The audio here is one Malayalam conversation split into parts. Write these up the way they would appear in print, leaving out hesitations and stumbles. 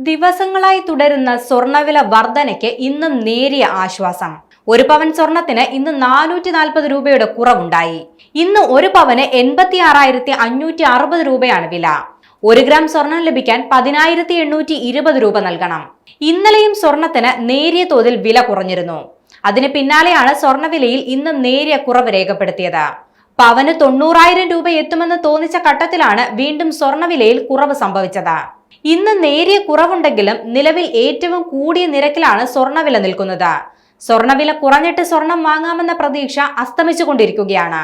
ദിവസങ്ങളായി തുടരുന്ന സ്വർണ്ണവില വർധനയ്ക്ക് ഇന്നും നേരിയ ആശ്വാസം. ഒരു പവൻ സ്വർണത്തിന് ഇന്ന് 440 രൂപയുടെ കുറവുണ്ടായി. ഇന്ന് ഒരു പവന് 86,560 രൂപയാണ് വില. 1 ഗ്രാം സ്വർണം ലഭിക്കാൻ 10,820 രൂപ നൽകണം. ഇന്നലെയും സ്വർണത്തിന് നേരിയ തോതിൽ വില കുറഞ്ഞിരുന്നു. അതിന് പിന്നാലെയാണ് സ്വർണ്ണവിലയിൽ ഇന്ന് നേരിയ കുറവ് രേഖപ്പെടുത്തിയത്. പവന് 90,000 രൂപ എത്തുമെന്ന് തോന്നിച്ച ഘട്ടത്തിലാണ് വീണ്ടും സ്വർണ്ണവിലയിൽ കുറവ് സംഭവിച്ചത്. ഇന്ന് നേരിയ കുറവുണ്ടെങ്കിലും നിലവിൽ ഏറ്റവും കൂടിയ നിരക്കിലാണ് സ്വർണ്ണവില നിൽക്കുന്നത്. സ്വർണ്ണവില കുറഞ്ഞിട്ട് സ്വർണം വാങ്ങാമെന്ന പ്രതീക്ഷ അസ്തമിച്ചുകൊണ്ടിരിക്കുകയാണ്.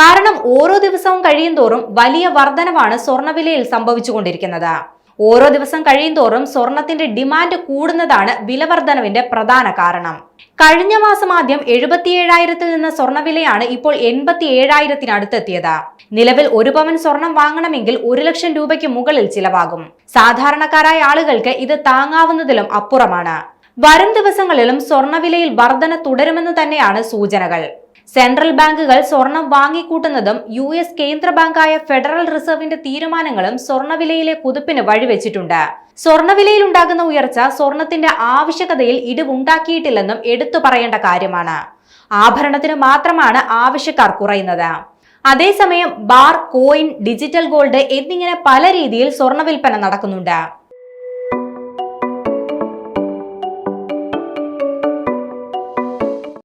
കാരണം ഓരോ ദിവസവും കഴിയുന്തോറും വലിയ വർധനവാണ് സ്വർണ്ണവിലയിൽ സംഭവിച്ചുകൊണ്ടിരിക്കുന്നത്. ഓരോ ദിവസം കഴിയുന്തോറും സ്വർണത്തിന്റെ ഡിമാൻഡ് കൂടുന്നതാണ് വില വർധനവിന്റെ പ്രധാന കാരണം. കഴിഞ്ഞ മാസം ആദ്യം 77,000-ൽ നിന്ന് സ്വർണ്ണവിലയാണ് ഇപ്പോൾ 87,000-ത്തിനടുത്തെത്തിയത്. നിലവിൽ 1 പവൻ സ്വർണം വാങ്ങണമെങ്കിൽ 1 ലക്ഷം രൂപയ്ക്ക് മുകളിൽ ചിലവാകും. സാധാരണക്കാരായ ആളുകൾക്ക് ഇത് താങ്ങാവുന്നതിലും അപ്പുറമാണ്. വരും ദിവസങ്ങളിലും സ്വർണ്ണവിലയിൽ വർധന തുടരുമെന്ന് തന്നെയാണ് സൂചനകൾ. സെൻട്രൽ ബാങ്കുകൾ സ്വർണം വാങ്ങിക്കൂട്ടുന്നതും US കേന്ദ്ര ബാങ്കായ ഫെഡറൽ റിസർവിന്റെ തീരുമാനങ്ങളും സ്വർണ്ണവിലയിലെ കുതിപ്പിന് വഴിവെച്ചിട്ടുണ്ട്. സ്വർണ്ണവിലയിൽ ഉണ്ടാകുന്ന ഉയർച്ച സ്വർണത്തിന്റെ ആവശ്യകതയിൽ ഇടിവുണ്ടാക്കിയിട്ടില്ലെന്നും എടുത്തു പറയേണ്ട കാര്യമാണ്. ആഭരണത്തിന് മാത്രമാണ് ആവശ്യക്കാർ കുറയുന്നത്. അതേസമയം ബാർ, കോയിൻ, ഡിജിറ്റൽ ഗോൾഡ് എന്നിങ്ങനെ പല രീതിയിൽ സ്വർണ്ണ വിൽപ്പന നടക്കുന്നുണ്ട്.